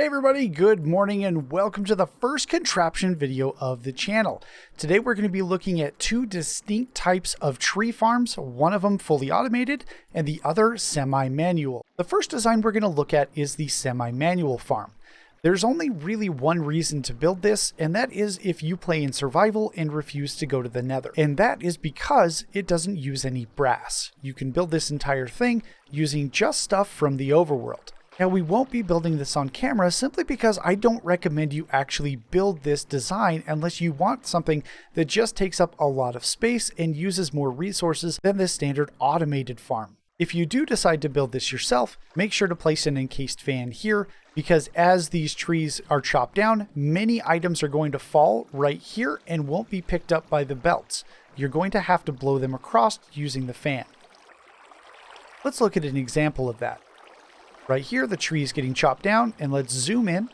Hey everybody, good morning and welcome to the first contraption video of the channel. Today we're going to be looking at two distinct types of tree farms, one of them fully automated and the other semi-manual. The first design we're going to look at is the semi-manual farm. There's only really one reason to build this, and that is if you play in survival and refuse to go to the nether. And that is because it doesn't use any brass. You can build this entire thing using just stuff from the overworld. Now, we won't be building this on camera simply because I don't recommend you actually build this design unless you want something that just takes up a lot of space and uses more resources than the standard automated farm. If you do decide to build this yourself, make sure to place an encased fan here because as these trees are chopped down, many items are going to fall right here and won't be picked up by the belts. You're going to have to blow them across using the fan. Let's look at an example of that. Right here, the tree is getting chopped down, and let's zoom in,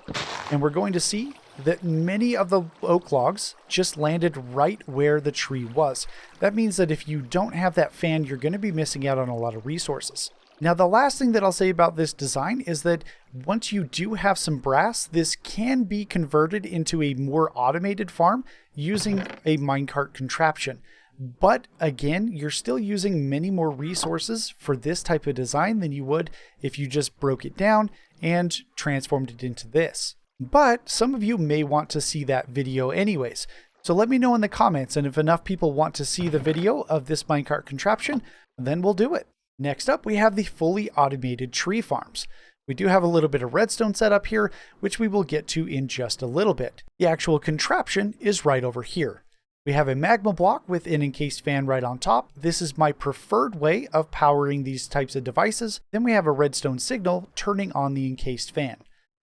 and we're going to see that many of the oak logs just landed right where the tree was. That means that if you don't have that fan, you're going to be missing out on a lot of resources. Now, the last thing that I'll say about this design is that once you do have some brass, this can be converted into a more automated farm using a minecart contraption. But again, you're still using many more resources for this type of design than you would if you just broke it down and transformed it into this. But some of you may want to see that video anyways. So let me know in the comments, and if enough people want to see the video of this minecart contraption, then we'll do it. Next up, we have the fully automated tree farms. We do have a little bit of redstone set up here, which we will get to in just a little bit. The actual contraption is right over here. We have a magma block with an encased fan right on top. This is my preferred way of powering these types of devices. Then we have a redstone signal turning on the encased fan.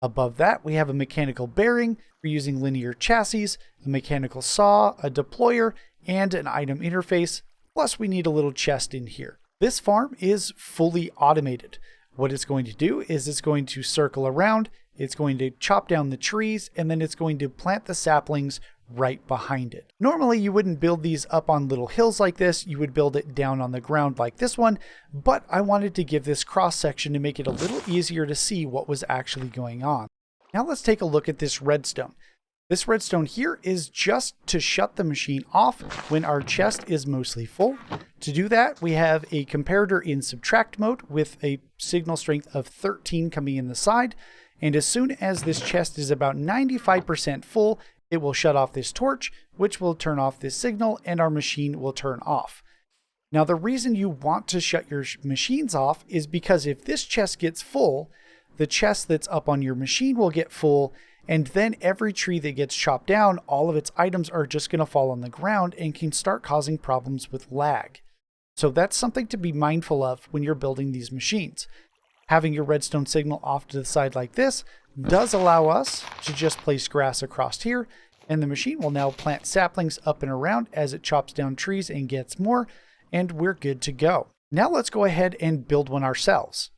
Above that, we have a mechanical bearing. We're using linear chassis, a mechanical saw, a deployer, and an item interface. Plus, we need a little chest in here. This farm is fully automated. What it's going to do is it's going to circle around, it's going to chop down the trees, and then it's going to plant the saplings right behind it. Normally, you wouldn't build these up on little hills like this. You would build it down on the ground like this one, but I wanted to give this cross section to make it a little easier to see what was actually going on. Now let's take a look at this redstone. This redstone here is just to shut the machine off when our chest is mostly full. To do that, we have a comparator in subtract mode with a signal strength of 13 coming in the side. And as soon as this chest is about 95% full, it will shut off this torch, which will turn off this signal, and our machine will turn off. Now, the reason you want to shut your machines off is because if this chest gets full, the chest that's up on your machine will get full, and then every tree that gets chopped down, all of its items are just going to fall on the ground and can start causing problems with lag. So that's something to be mindful of when you're building these machines. Having your redstone signal off to the side like this does allow us to just place grass across here, and the machine will now plant saplings up and around as it chops down trees and gets more, and we're good to go. Now let's go ahead and build one ourselves.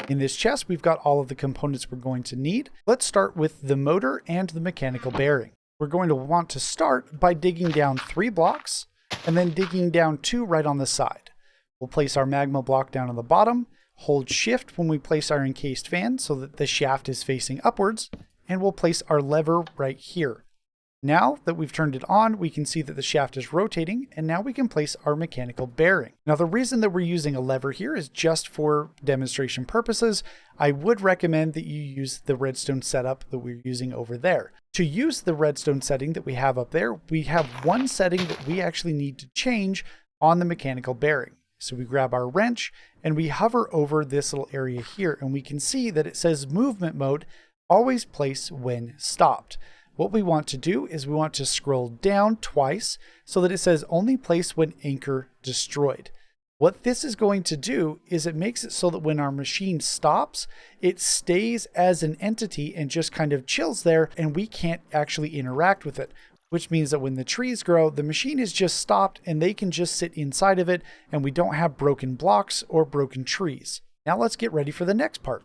In this chest, we've got all of the components we're going to need. Let's start with the motor and the mechanical bearing. We're going to want to start by digging down 3 blocks and then digging down 2 right on the side. We'll place our magma block down on the bottom, hold shift when we place our encased fan so that the shaft is facing upwards, and we'll place our lever right here. Now that we've turned it on, we can see that the shaft is rotating, and now we can place our mechanical bearing. Now, the reason that we're using a lever here is just for demonstration purposes. I would recommend that you use the redstone setup that we're using over there. To use the redstone setting that we have up there, we have one setting that we actually need to change on the mechanical bearing. So we grab our wrench and we hover over this little area here, and we can see that it says movement mode, always place when stopped. What we want to do is we want to scroll down twice so that it says only place when anchor destroyed. What this is going to do is it makes it so that when our machine stops, it stays as an entity and just kind of chills there, and we can't actually interact with it. Which means that when the trees grow, the machine is just stopped and they can just sit inside of it, and we don't have broken blocks or broken trees. Now let's get ready for the next part.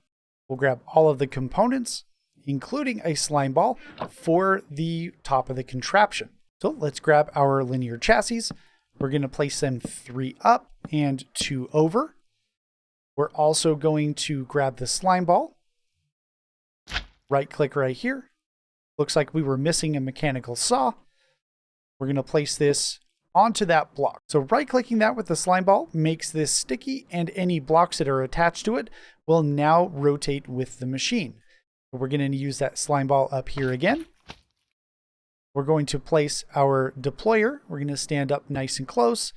We'll grab all of the components, including a slime ball for the top of the contraption. So let's grab our linear chassis. We're going to place them 3 up and 2 over. We're also going to grab the slime ball. right click right here. Looks like we were missing a mechanical saw. We're going to place this onto that block. So right clicking that with the slime ball makes this sticky, and any blocks that are attached to it will now rotate with the machine. We're going to use that slime ball up here again. We're going to place our deployer. We're going to stand up nice and close.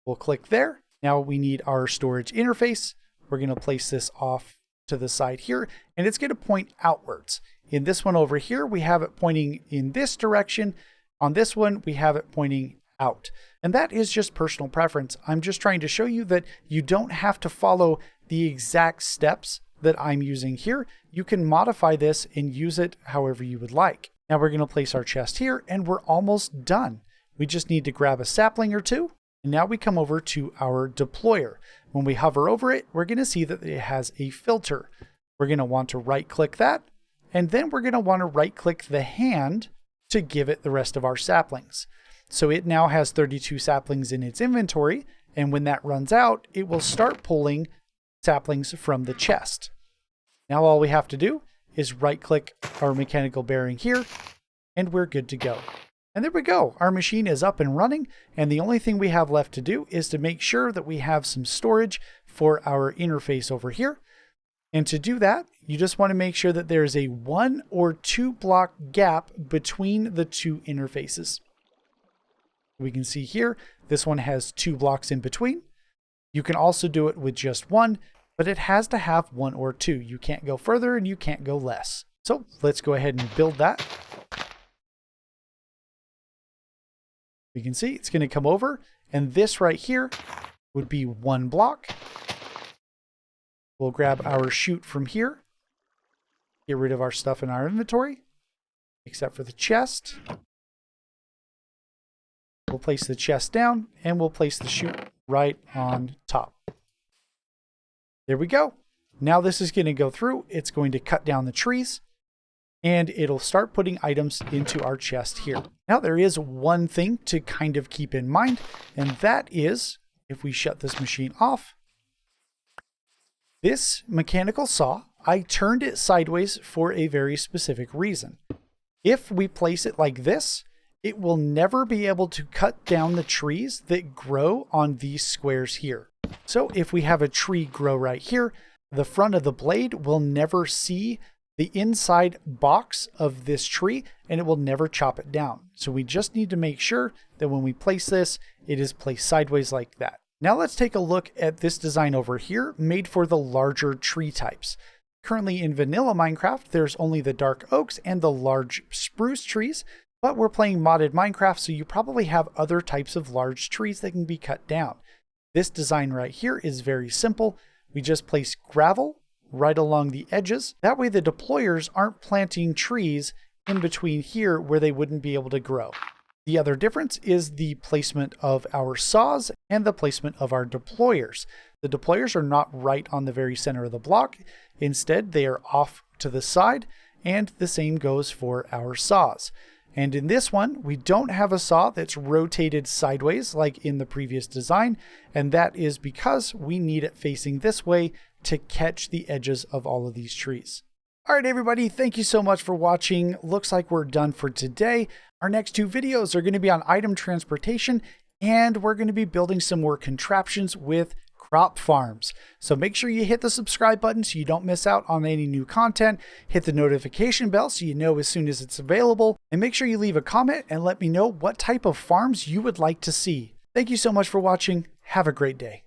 We'll click there. Now we need our storage interface. We're going to place this off to the side here, and it's going to point outwards. In this one over here, we have it pointing in this direction. On this one, we have it pointing out. And that is just personal preference. I'm just trying to show you that you don't have to follow the exact steps that I'm using here. You can modify this and use it however you would like. Now we're going to place our chest here, and we're almost done. We just need to grab a sapling or two. And now we come over to our deployer. When we hover over it, we're going to see that it has a filter. We're going to want to right click that. And then we're going to want to right click the hand to give it the rest of our saplings. So it now has 32 saplings in its inventory. And when that runs out, it will start pulling saplings from the chest. Now all we have to do is right click our mechanical bearing here, and we're good to go. And there we go. Our machine is up and running. And the only thing we have left to do is to make sure that we have some storage for our interface over here. And to do that, you just want to make sure that there is a 1 or 2 block gap between the two interfaces. We can see here, this one has 2 blocks in between. You can also do it with just 1, but it has to have 1 or 2. You can't go further and you can't go less. So let's go ahead and build that. We can see it's going to come over, and this right here would be 1 block. We'll grab our chute from here, get rid of our stuff in our inventory, except for the chest. We'll place the chest down, and we'll place the chute right on top. There we go. Now this is going to go through. It's going to cut down the trees, and it'll start putting items into our chest here. Now there is one thing to kind of keep in mind, and that is if we shut this machine off, this mechanical saw, I turned it sideways for a very specific reason. If we place it like this, it will never be able to cut down the trees that grow on these squares here. So if we have a tree grow right here, the front of the blade will never see the inside box of this tree, and it will never chop it down. So we just need to make sure that when we place this, it is placed sideways like that. Now let's take a look at this design over here, made for the larger tree types. Currently in vanilla Minecraft, there's only the dark oaks and the large spruce trees, but we're playing modded Minecraft, so you probably have other types of large trees that can be cut down. This design right here is very simple. We just place gravel right along the edges. That way the deployers aren't planting trees in between here where they wouldn't be able to grow. The other difference is the placement of our saws and the placement of our deployers. The deployers are not right on the very center of the block. Instead, they are off to the side, and the same goes for our saws. And in this one, we don't have a saw that's rotated sideways like in the previous design, and that is because we need it facing this way to catch the edges of all of these trees. All right, everybody, thank you so much for watching. Looks like we're done for today. Our next 2 videos are going to be on item transportation, and we're going to be building some more contraptions with crop farms. So make sure you hit the subscribe button so you don't miss out on any new content. Hit the notification bell so you know as soon as it's available. And make sure you leave a comment and let me know what type of farms you would like to see. Thank you so much for watching. Have a great day.